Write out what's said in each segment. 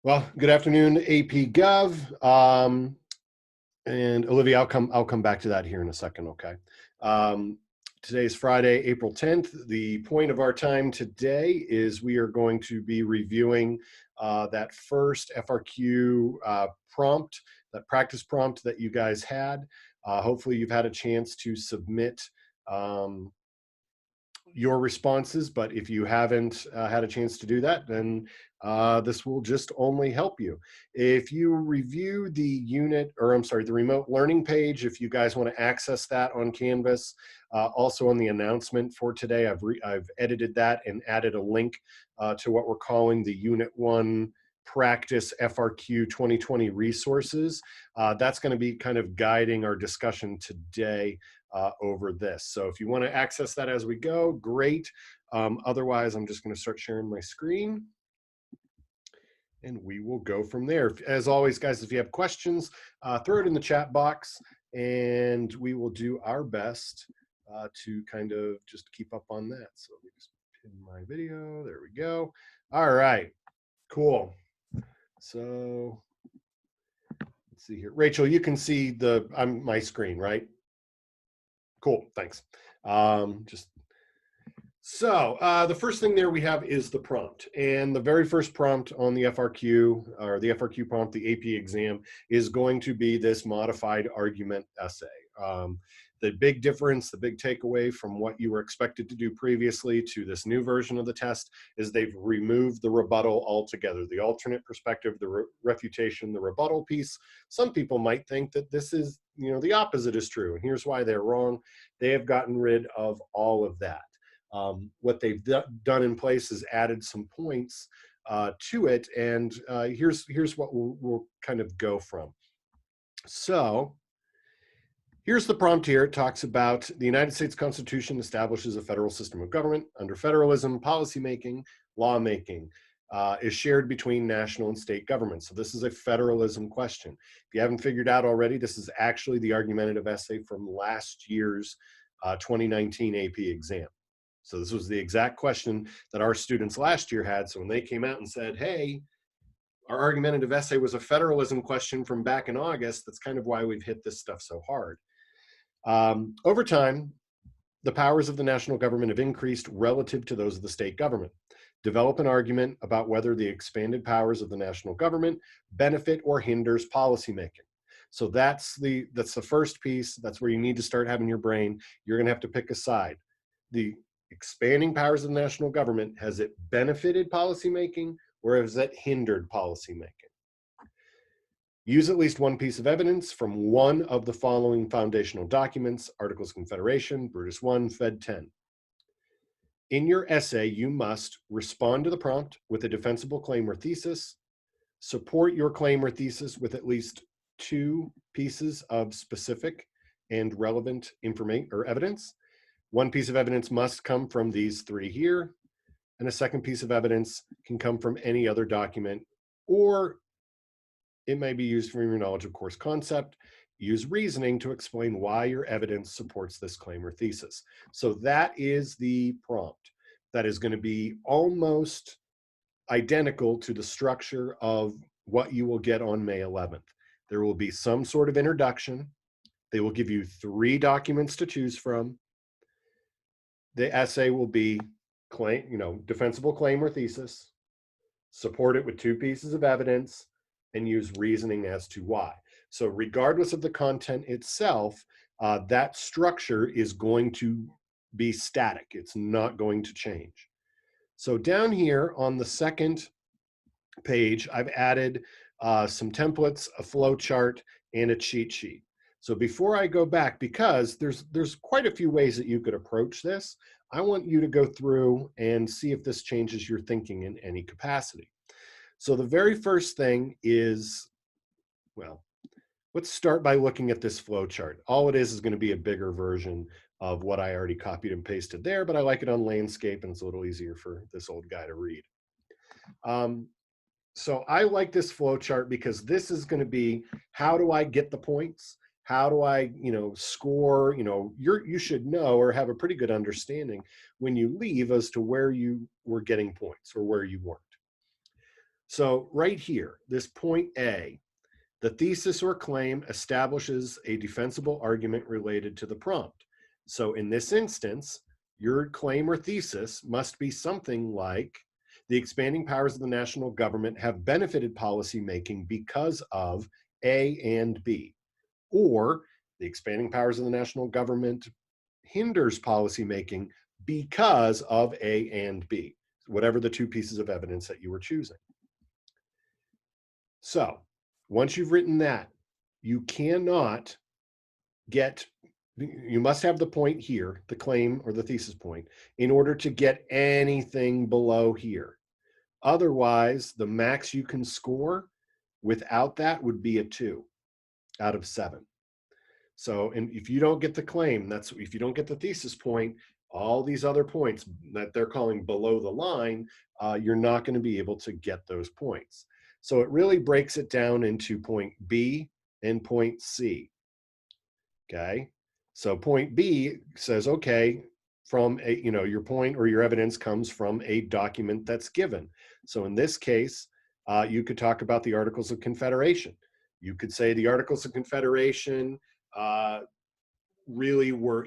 Well, good afternoon, AP Gov. And Olivia, I'll come back to that here in a second, okay? Um, Today's Friday, April 10th. The point of our time today is we are going to be reviewing that first FRQ prompt, that practice prompt that you guys had. Hopefully you've had a chance to submit um, your responses, but if you haven't had a chance to do that, then this will just only help you. If you review the unit, or I'm sorry, the remote learning page, if you guys want to access that on Canvas, also on the announcement for today, I've edited that and added a link to what we're calling the Unit 1 Practice FRQ 2020 resources. That's going to be kind of guiding our discussion today over this. So if you want to access that as we go, great. Otherwise, I'm just going to start sharing my screen and we will go from there. As always, guys, if you have questions, throw it in the chat box and we will do our best to kind of just keep up on that. So let me just pin my video. There we go. All right, cool. So let's see here. Rachel, you can see my screen, right? Cool, thanks. The first thing there we have is the prompt. And the very first prompt on the FRQ, or the FRQ prompt, the AP exam, is going to be this modified argument essay. The big difference, the big takeaway from what you were expected to do previously to this new version of the test is they've removed the rebuttal altogether, the alternate perspective, the refutation, the rebuttal piece. Some people might think that this is, the opposite is true, and here's why they're wrong. They have gotten rid of all of that. What they've done in place is added some points to it, and here's what we'll kind of go from. So here's the prompt here. It talks about the United States Constitution establishes a federal system of government. Under federalism, policymaking, lawmaking is shared between national and state governments. So this is a federalism question. If you haven't figured out already, this is actually the argumentative essay from last year's 2019 AP exam. So this was the exact question that our students last year had. So when they came out and said, hey, our argumentative essay was a federalism question from back in August, that's kind of why we've hit this stuff so hard. Over time, the powers of the national government have increased relative to those of the state government. Develop an argument about whether the expanded powers of the national government benefit or hinders policymaking. So that's the first piece. That's where you need to start having your brain. You're going to have to pick a side. The expanding powers of the national government, has it benefited policymaking or has it hindered policymaking? Use at least one piece of evidence from one of the following foundational documents: Articles of Confederation, Brutus 1, Fed 10. In your essay, you must respond to the prompt with a defensible claim or thesis, support your claim or thesis with at least two pieces of specific and relevant information or evidence. One piece of evidence must come from these three here, and a second piece of evidence can come from any other document, or it may be used from your knowledge of course concept. Use reasoning to explain why your evidence supports this claim or thesis. So that is the prompt. That is going to be almost identical to the structure of what you will get on May 11th. There will be some sort of introduction. They will give you three documents to choose from. The essay will be defensible claim or thesis, support it with two pieces of evidence, and use reasoning as to why. So regardless of the content itself, that structure is going to be static. It's not going to change. So down here on the second page, I've added some templates, a flow chart, and a cheat sheet. So before I go back, because there's quite a few ways that you could approach this, I want you to go through and see if this changes your thinking in any capacity. So the very first thing is, well, let's start by looking at this flow chart. All it is going to be a bigger version of what I already copied and pasted there, but I like it on landscape and it's a little easier for this old guy to read. So I like this flow chart because this is going to be, how do I get the points? How do I, score? You should know or have a pretty good understanding when you leave as to where you were getting points or where you weren't. So right here, this point A, the thesis or claim establishes a defensible argument related to the prompt. So in this instance, your claim or thesis must be something like the expanding powers of the national government have benefited policymaking because of A and B, or the expanding powers of the national government hinders policymaking because of A and B, whatever the two pieces of evidence that you were choosing. So once you've written that, you cannot get, you must have the point here, the claim or the thesis point, in order to get anything below here. Otherwise, the max you can score without that would be a 2 out of 7. So, and if you don't get the claim, that's if you don't get the thesis point, all these other points that they're calling below the line, you're not going to be able to get those points. So it really breaks it down into point B and point C. Okay. So point B says, okay, from a, your point or your evidence comes from a document that's given. So in this case, you could talk about the Articles of Confederation. You could say the Articles of Confederation really were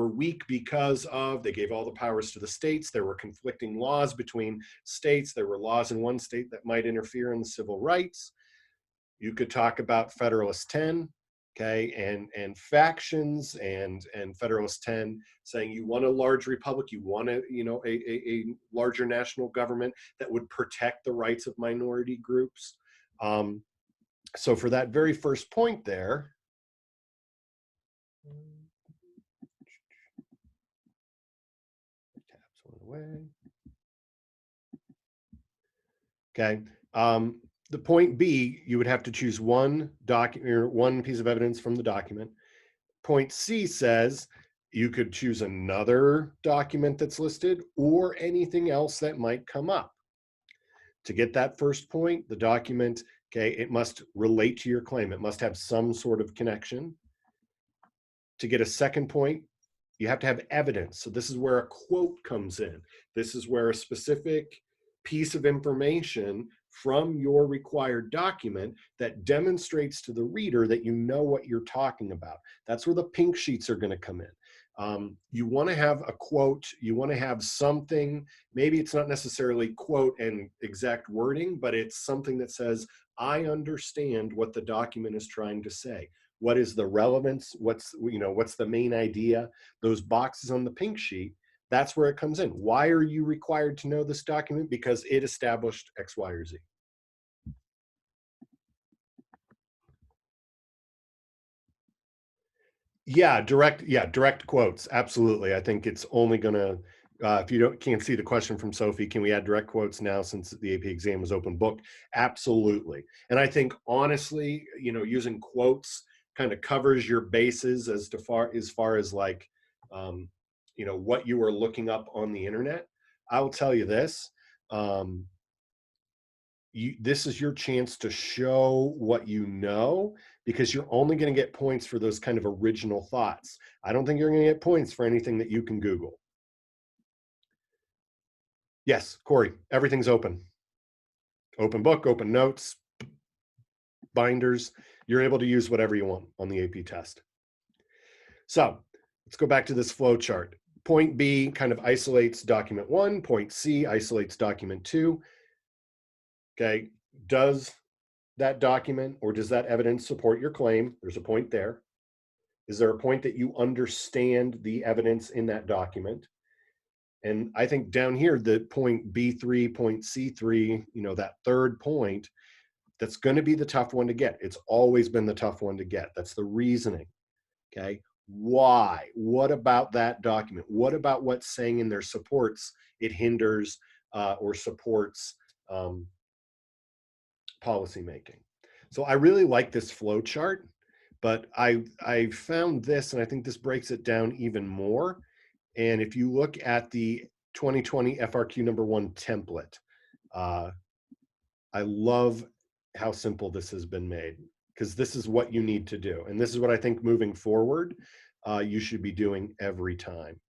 weak because of, they gave all the powers to the states. There were conflicting laws between states. There were laws in one state that might interfere in the civil rights. You could talk about Federalist 10, okay, and factions and Federalist 10 saying you want a large republic, you want a larger national government that would protect the rights of minority groups. So for that very first point there, tabs went away. Okay. The point B, you would have to choose one document or one piece of evidence from the document. Point C says you could choose another document that's listed or anything else that might come up. To get that first point, the document, okay, it must relate to your claim. It must have some sort of connection. To get a second point, you have to have evidence. So this is where a quote comes in. This is where a specific piece of information from your required document that demonstrates to the reader that you know what you're talking about. That's where the pink sheets are going to come in. You want to have a quote, you want to have something, maybe it's not necessarily quote and exact wording, but it's something that says, I understand what the document is trying to say. What is the relevance? What's the main idea? Those boxes on the pink sheet, that's where it comes in. Why are you required to know this document? Because it established X, Y, or Z. Yeah, direct quotes. Absolutely. I think it's only gonna, if you can't see the question from Sophie, can we add direct quotes now since the AP exam is open book? Absolutely. And I think honestly, using quotes kind of covers your bases as far as like, what you are looking up on the internet. I will tell you this. Um, this is your chance to show what you know, because you're only going to get points for those kind of original thoughts. I don't think you're going to get points for anything that you can Google. Yes, Corey, everything's open. Open book, open notes, binders. You're able to use whatever you want on the AP test. So let's go back to this flow chart. Point B kind of isolates document 1. Point C isolates document 2. Okay, does that document or does that evidence support your claim? There's a point there. Is there a point that you understand the evidence in that document? And I think down here, the point B3, point C3, that third point, that's going to be the tough one to get. It's always been the tough one to get. That's the reasoning. Okay. Why? What about that document? What about what's saying in there supports it hinders or supports policymaking? So I really like this flow chart, but I found this, and I think this breaks it down even more. And if you look at the 2020 FRQ #1 template, I love how simple this has been made, because this is what you need to do. And this is what I think moving forward, you should be doing every time.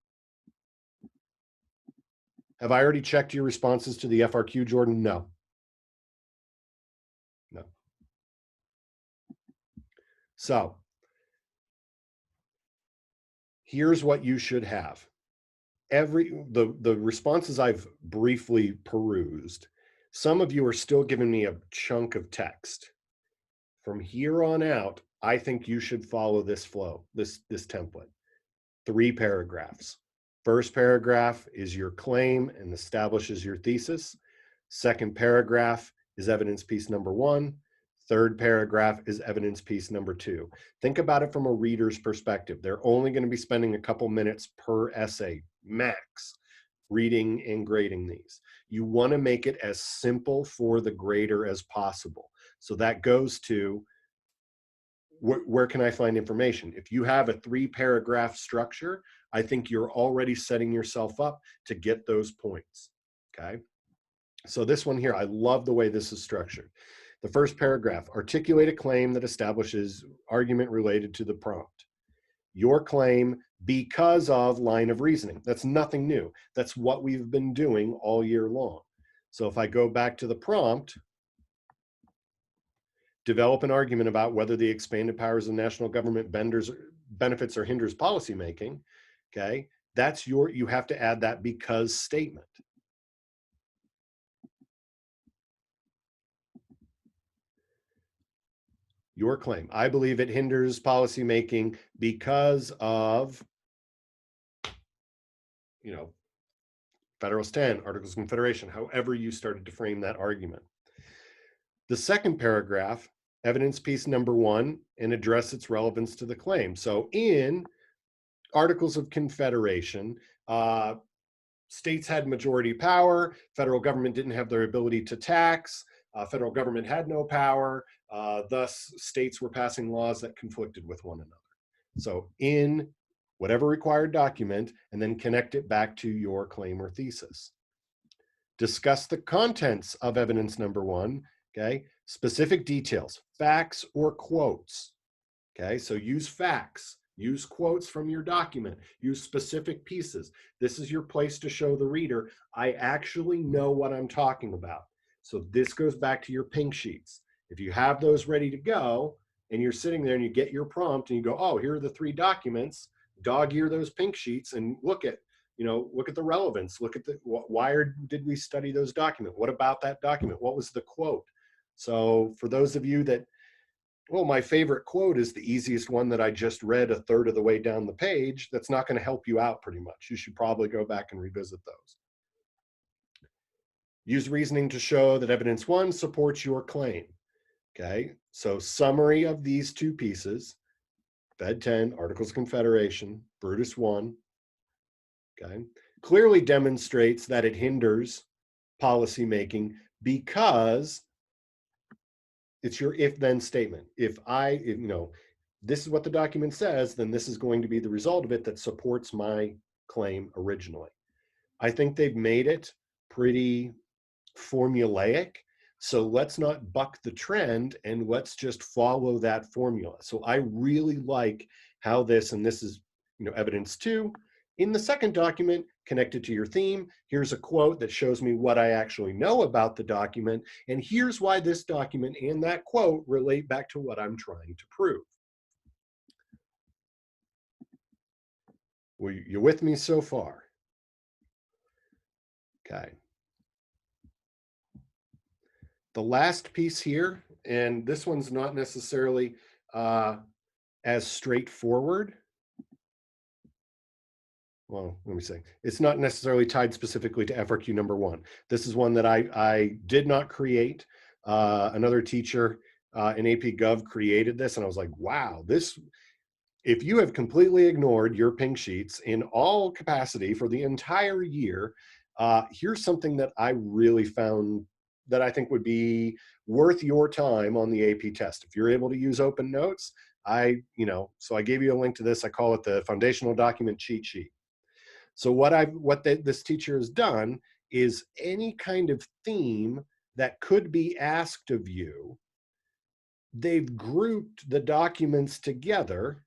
Have I already checked your responses to the FRQ, Jordan? No. So here's what you should have. The responses I've briefly perused, some of you are still giving me a chunk of text. From here on out, I think you should follow this flow, this template. 3 paragraphs. First paragraph is your claim and establishes your thesis. Second paragraph is evidence piece number 1. Third paragraph is evidence piece number 2. Think about it from a reader's perspective. They're only going to be spending a couple minutes per essay, max, reading and grading these. You want to make it as simple for the grader as possible. So that goes to where can I find information? If you have a 3-paragraph structure, I think you're already setting yourself up to get those points, okay? So this one here, I love the way this is structured. The first paragraph, articulate a claim that establishes argument related to the prompt. Your claim because of line of reasoning. That's nothing new. That's what we've been doing all year long. So if I go back to the prompt, develop an argument about whether the expanded powers of national government benefits or hinders policymaking, okay? That's you have to add that because statement. Your claim. I believe it hinders policymaking because of, Federalist 10, Articles of Confederation, however you started to frame that argument. The second paragraph, evidence piece number 1, and address its relevance to the claim. So in Articles of Confederation, states had majority power, federal government didn't have their ability to tax, federal government had no power, thus states were passing laws that conflicted with one another. So in whatever required document, and then connect it back to your claim or thesis. Discuss the contents of evidence number 1, okay? Specific details, facts or quotes, okay? So use facts, use quotes from your document, use specific pieces. This is your place to show the reader, I actually know what I'm talking about. So this goes back to your pink sheets. If you have those ready to go and you're sitting there and you get your prompt and you go, oh, here are the 3 documents, dog ear those pink sheets and look at the relevance, look at why did we study those documents? What about that document? What was the quote? So for those of you that, well, my favorite quote is the easiest one that I just read a third of the way down the page, that's not going to help you out pretty much. You should probably go back and revisit those. Use reasoning to show that evidence 1 supports your claim. Okay, so summary of these 2 pieces, Fed 10, Articles of Confederation, Brutus 1, okay, clearly demonstrates that it hinders policymaking because it's your if-then statement. If this is what the document says, then this is going to be the result of it that supports my claim originally. I think they've made it pretty formulaic. So let's not buck the trend and let's just follow that formula. So I really like how this, and this is, evidence 2. In the second document, connected to your theme, here's a quote that shows me what I actually know about the document. And here's why this document and that quote relate back to what I'm trying to prove. Well, you with me so far? Okay. The last piece here, and this one's not necessarily as straightforward. Well, let me say, it's not necessarily tied specifically to FRQ number 1. This is one that I did not create. Another teacher in AP Gov created this, and I was like, wow, if you have completely ignored your pink sheets in all capacity for the entire year, here's something that I really found that I think would be worth your time on the AP test. If you're able to use open notes, so I gave you a link to this. I call it the foundational document cheat sheet. So this teacher has done is any kind of theme that could be asked of you, they've grouped the documents together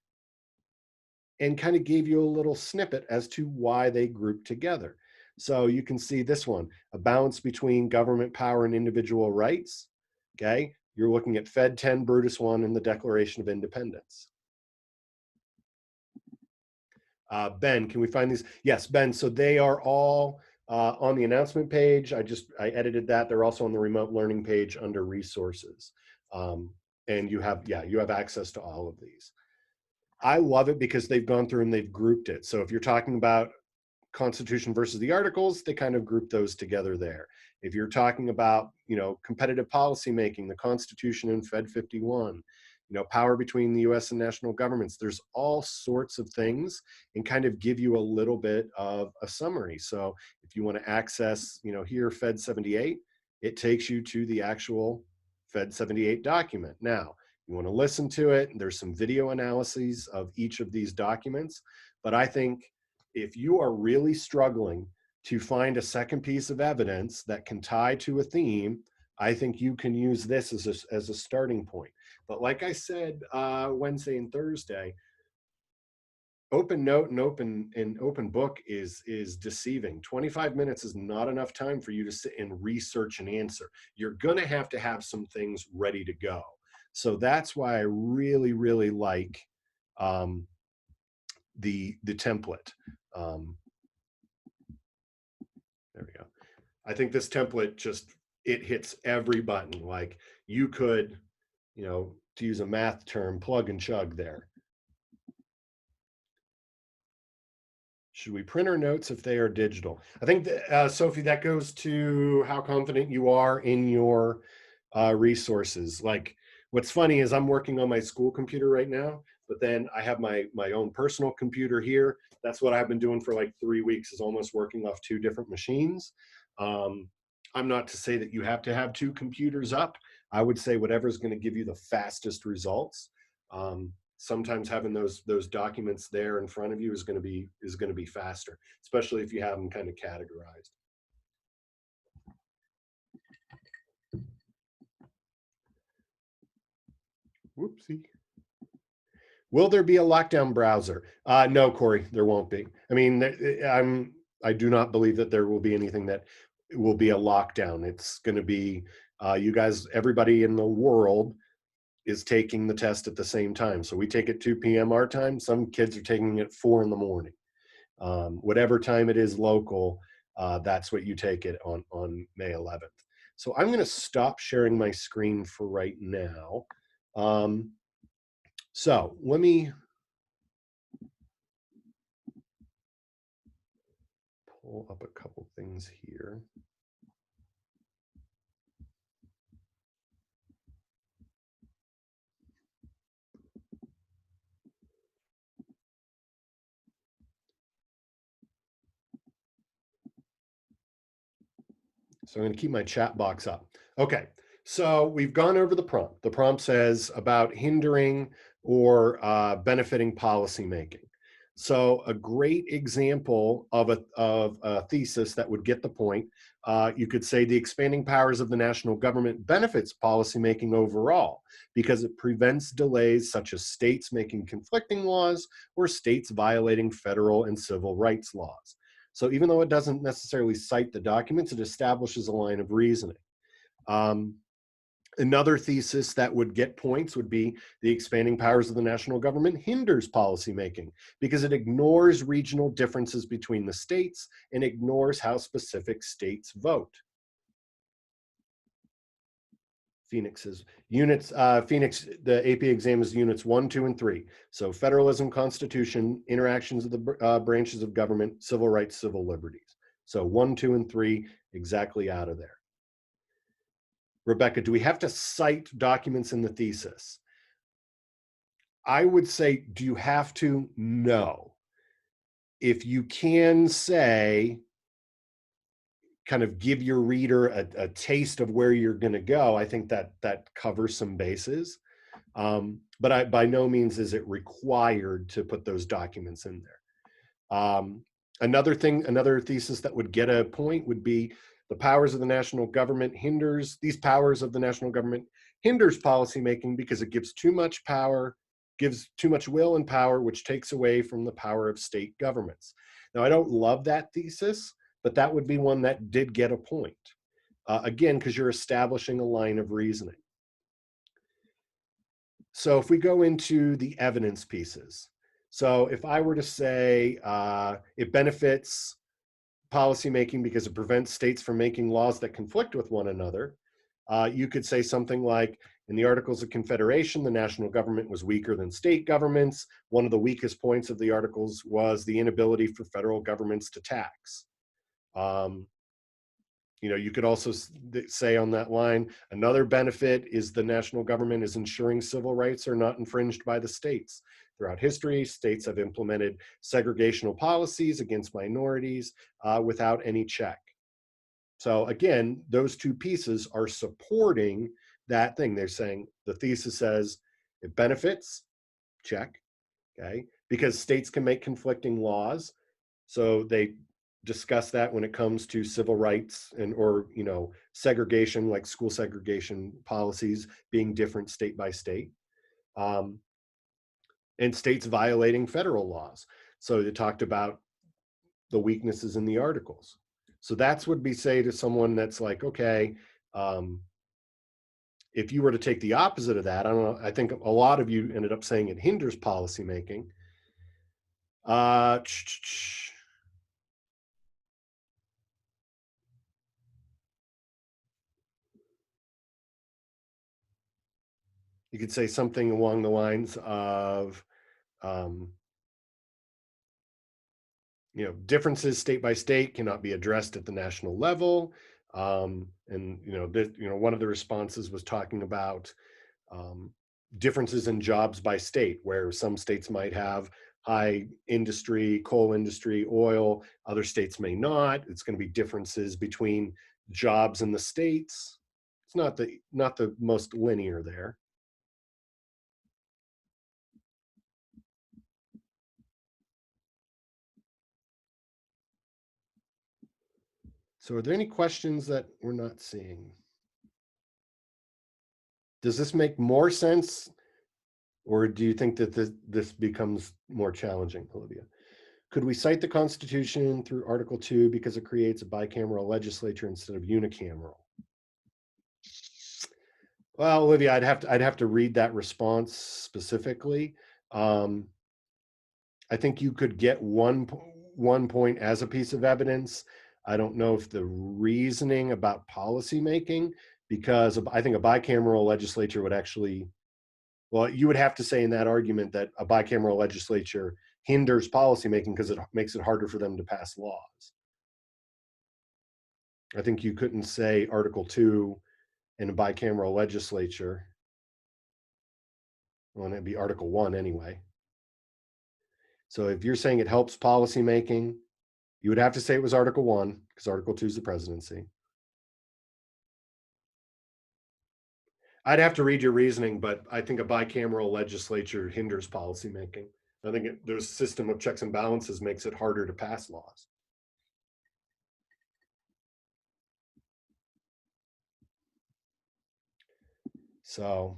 and kind of gave you a little snippet as to why they group together. So you can see this one, a balance between government power and individual rights, okay? You're looking at Fed 10, Brutus 1, and the Declaration of Independence. Ben, can we find these? Yes, Ben. So they are all on the announcement page. I edited that. They're also on the remote learning page under resources. And you have access to all of these. I love it because they've gone through and they've grouped it. So if you're talking about Constitution versus the Articles, they kind of group those together there. If you're talking about, competitive policy making, the Constitution and Fed 51, power between the US and national governments, there's all sorts of things, and kind of give you a little bit of a summary. So if you want to access, here, Fed 78, it takes you to the actual Fed 78 document. Now, you want to listen to it, there's some video analyses of each of these documents, but I think if you are really struggling to find a second piece of evidence that can tie to a theme, I think you can use this as a starting point. But like I said, Wednesday and Thursday, open note and open book is deceiving. 25 minutes is not enough time for you to sit and research and answer. You're going to have some things ready to go. So that's why I really, really like the template. There we go. I think this template it hits every button. Like, you could, to use a math term, plug and chug there. Should we print our notes if they are digital? I think, Sophie, that goes to how confident you are in your resources. Like, what's funny is I'm working on my school computer right now, but then I have my own personal computer here. That's what I've been doing for like 3 weeks, is almost working off 2 different machines. I'm not to say that you have to have 2 computers up. I would say whatever's going to give you the fastest results. Sometimes having those documents there in front of you is going to be faster, especially if you have them kind of categorized. Whoopsie. Will there be a lockdown browser? No, Corey, there won't be. I mean, I do not believe that there will be anything that will be a lockdown. It's going to be, you guys, everybody in the world is taking the test at the same time. So we take it 2 p.m. our time. Some kids are taking it 4 in the morning. Whatever time it is local, that's what you take it on May 11th. So I'm going to stop sharing my screen for right now. So let me pull up a couple things here. So I'm going to keep my chat box up. Okay, so we've gone over the prompt. The prompt says about hindering or benefiting policymaking. So a great example of a thesis that would get the point, you could say the expanding powers of the national government benefits policymaking overall because it prevents delays such as states making conflicting laws or states violating federal and civil rights laws. So even though it doesn't necessarily cite the documents, it establishes a line of reasoning. Another thesis that would get points would be the expanding powers of the national government hinders policymaking because it ignores regional differences between the states and ignores how specific states vote. Phoenix's units, Phoenix, the AP exam is units 1, 2, and 3. So federalism, constitution, interactions of the branches of government, civil rights, civil liberties. So 1, 2, and 3, exactly out of there. Rebecca, do we have to cite documents in the thesis? I would say, do you have to? No. If you can say, kind of give your reader a taste of where you're going to go, I think that covers some bases. But by no means is it required to put those documents in there. Another thesis that would get a point would be the powers of the national government these powers of the national government hinders policymaking because it gives too much power, gives too much will and power, which takes away from the power of state governments. Now, I don't love that thesis, but that would be one that did get a point. Again, because you're establishing a line of reasoning. So if we go into the evidence pieces, so if I were to say it benefits policymaking because it prevents states from making laws that conflict with one another, you could say something like, in the Articles of Confederation, the national government was weaker than state governments. One of the weakest points of the Articles was the inability for federal governments to tax. Um, you could also say on that line, another benefit is the national government is ensuring civil rights are not infringed by the states. Throughout history, states have implemented segregational policies against minorities without any check. So again, those two pieces are supporting that thing. They're saying the thesis says it benefits, check, okay, because states can make conflicting laws. So they discuss that when it comes to civil rights and or segregation, like school segregation policies being different state by state, um, and states violating federal laws. So they talked about the weaknesses in the articles. So that's what we say to someone that's like, okay, um, if you were to take the opposite of that, I don't know, I think a lot of you ended up saying it hinders policymaking. Uh, you could say something along the lines of, um, differences state by state cannot be addressed at the national level. And one of the responses was talking about um, differences in jobs by state, where some states might have high industry, coal industry, oil, other states may not. It's going to be differences between jobs in the states. It's not the most linear there. So are there any questions that we're not seeing? Does this make more sense, or do you think that this becomes more challenging, Olivia? Could we cite the Constitution through Article 2 because it creates a bicameral legislature instead of unicameral? Well, Olivia, I'd have to read that response specifically. Um, I think you could get one point as a piece of evidence. I don't know if the reasoning about policymaking, because I think a bicameral legislature would actually, well, you would have to say in that argument that a bicameral legislature hinders policymaking because it makes it harder for them to pass laws. I think you couldn't say Article 2 in a bicameral legislature. Well, it'd be Article 1 anyway. So if you're saying it helps policymaking, you would have to say it was Article 1 because Article 2 is the presidency. I'd have to read your reasoning, but I think a bicameral legislature hinders policymaking. I think there's a system of checks and balances makes it harder to pass laws. So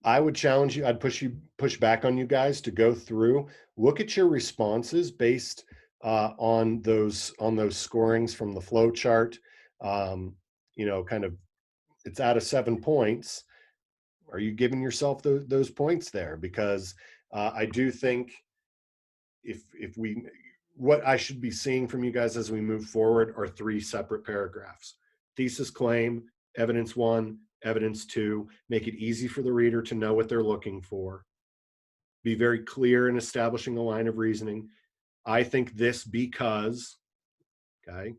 I would challenge you, I'd push back on you guys to go through, look at your responses based on those scorings from the flow chart. Kind of, it's out of 7 points. Are you giving yourself those points there? Because I do think if we, what I should be seeing from you guys as we move forward are 3 separate paragraphs: thesis, claim, evidence 1, evidence 2. Make it easy for the reader to know what they're looking for. Be very clear in establishing a line of reasoning. I think this because, okay,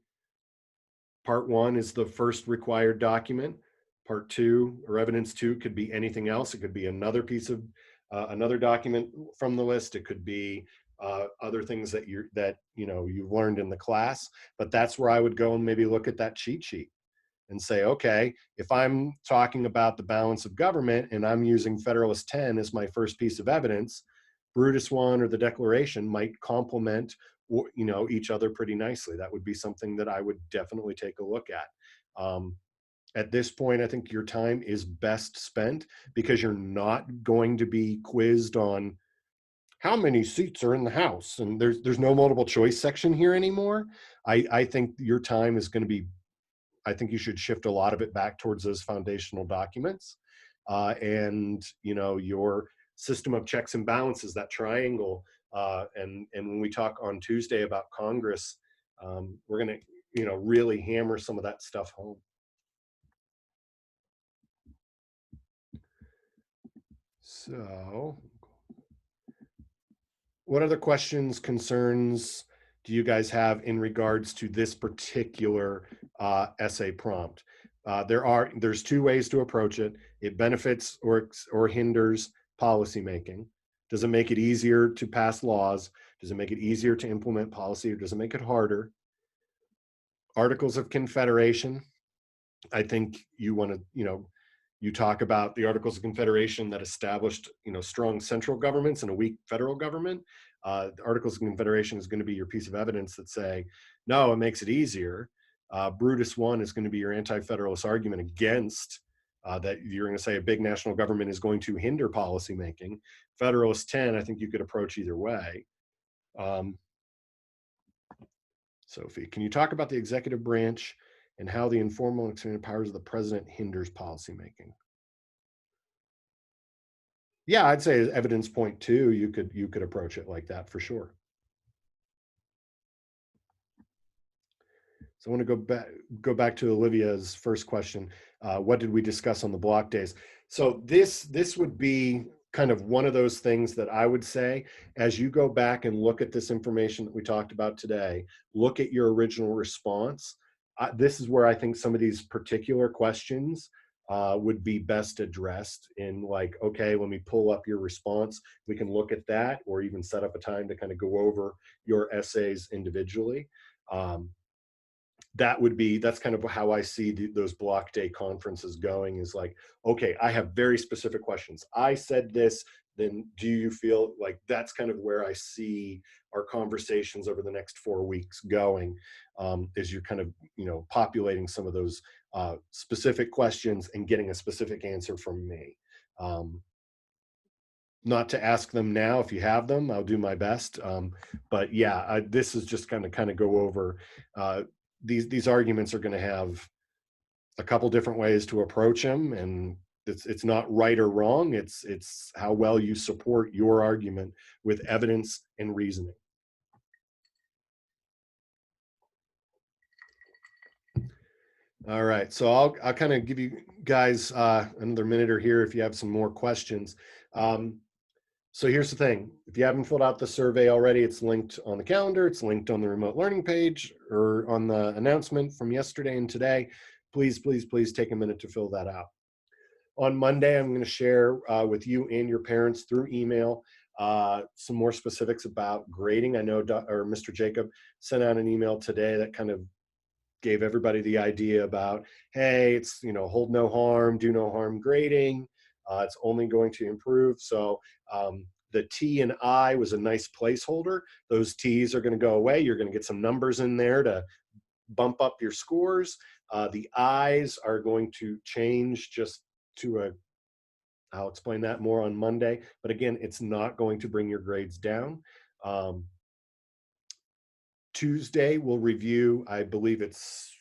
part 1 is the first required document. Part 2 or evidence 2 could be anything else. It could be another piece of another document from the list. It could be other things that you've learned in the class. But that's where I would go and maybe look at that cheat sheet and say, okay, if I'm talking about the balance of government and I'm using Federalist 10 as my first piece of evidence, Brutus 1 or the Declaration might complement each other pretty nicely. That would be something that I would definitely take a look at this point. I think your time is best spent because you're not going to be quizzed on how many seats are in the House, and there's no multiple choice section here anymore. I think your time is going to be, I think you should shift a lot of it back towards those foundational documents. and your system of checks and balances, that triangle. And when we talk on Tuesday about Congress, we're going to really hammer some of that stuff home. So what other questions, concerns do you guys have in regards to this particular essay prompt? There's two ways to approach it. It benefits or hinders policymaking. Does it make it easier to pass laws? Does it make it easier to implement policy, or does it make it harder? Articles of Confederation. I think you want to, you talk about the Articles of Confederation that established, strong central governments and a weak federal government. The Articles of Confederation is going to be your piece of evidence that say, no, it makes it easier. Brutus 1 is going to be your anti-federalist argument against that. You're going to say a big national government is going to hinder policymaking. Federalist 10, I think you could approach either way. Sophie, can you talk about the executive branch and how the informal and expanded powers of the president hinders policymaking? Yeah, I'd say evidence point 2, you could approach it like that for sure. So I want to go back to Olivia's first question. What did we discuss on the block days? So this would be kind of one of those things that I would say, as you go back and look at this information that we talked about today, look at your original response. This is where I think some of these particular questions would be best addressed in, like, okay, let me pull up your response. We can look at that, or even set up a time to kind of go over your essays individually. That's kind of how I see those block day conferences going, is like, okay, I have very specific questions. I said this, then do you feel like that's kind of where I see our conversations over the next 4 weeks going, is you're kind of, populating some of those specific questions and getting a specific answer from me. Not to ask them now. If you have them, I'll do my best. But yeah, this is just kind of go over these arguments are going to have a couple different ways to approach them, and it's not right or wrong. It's how well you support your argument with evidence and reasoning. All right, so I'll kind of give you guys another minute or here if you have some more questions. So here's the thing. If you haven't filled out the survey already, it's linked on the calendar. It's linked on the remote learning page or on the announcement from yesterday and today. Please, please, please take a minute to fill that out. On Monday, I'm going to share with you and your parents through email some more specifics about grading. I know Mr. Jacob sent out an email today that kind of gave everybody the idea about, hey, it's, hold no harm, do no harm grading. It's only going to improve. So the T and I was a nice placeholder. Those T's are going to go away. You're going to get some numbers in there to bump up your scores. The I's are going to change just to I'll explain that more on Monday. But again, it's not going to bring your grades down. Tuesday, we'll review, I believe it's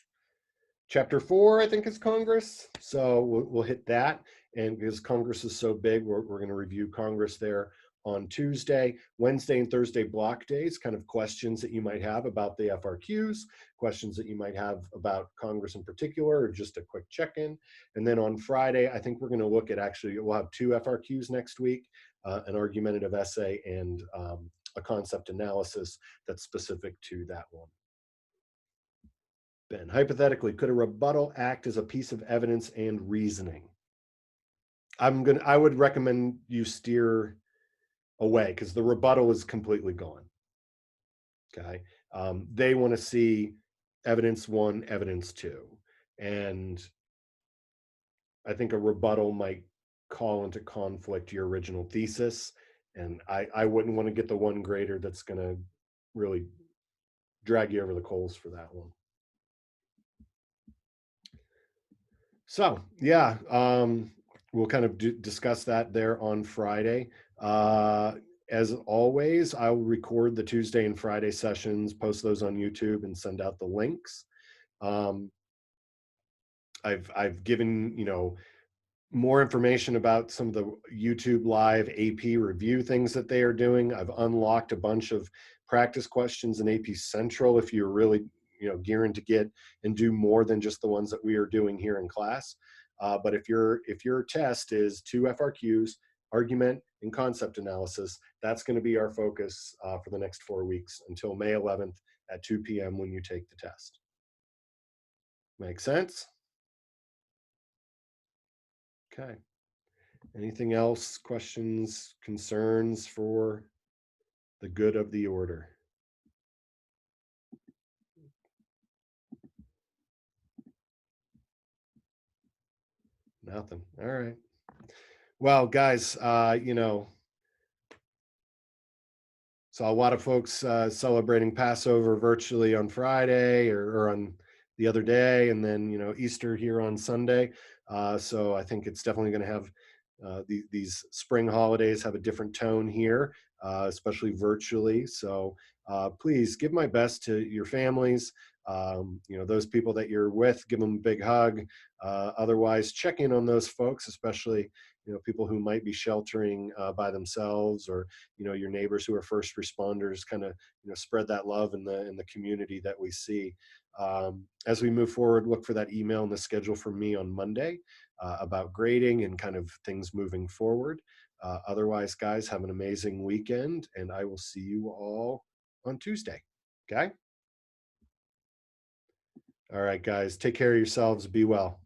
Chapter 4, I think, is Congress. So we'll hit that. And because Congress is so big, we're going to review Congress there on Tuesday. Wednesday and Thursday block days, kind of questions that you might have about the FRQs, questions that you might have about Congress in particular, or just a quick check-in. And then on Friday, I think we're going to look at, actually, we'll have 2 FRQs next week, an argumentative essay and a concept analysis that's specific to that one. Ben, hypothetically, could a rebuttal act as a piece of evidence and reasoning? I would recommend you steer away, because the rebuttal is completely gone. Okay. They want to see evidence 1, evidence 2. And I think a rebuttal might call into conflict your original thesis. And I wouldn't want to get the 1 grader that's going to really drag you over the coals for that one. So yeah, we'll kind of discuss that there on Friday. As always, I'll record the Tuesday and Friday sessions, post those on YouTube, and send out the links. I've given, more information about some of the YouTube live AP review things that they are doing. I've unlocked a bunch of practice questions in AP Central if you're really, gearing to get and do more than just the ones that we are doing here in class. But if your test is 2 FRQs, argument and concept analysis, that's going to be our focus for the next 4 weeks until May 11th at 2 p.m. when you take the test. Make sense? Okay. Anything else? Questions, concerns for the good of the order? Nothing. All right. Well, guys, saw a lot of folks celebrating Passover virtually on Friday or on the other day, and then Easter here on Sunday. So I think it's definitely going to have these spring holidays have a different tone here, especially virtually. So please give my best to your families. Those people that you're with, give them a big hug. Otherwise, check in on those folks, especially people who might be sheltering by themselves, or your neighbors who are first responders. Kind of spread that love in the community that we see. As we move forward, look for that email in the schedule from me on Monday about grading and kind of things moving forward. Otherwise, guys, have an amazing weekend, and I will see you all on Tuesday. Okay. All right, guys, take care of yourselves. Be well.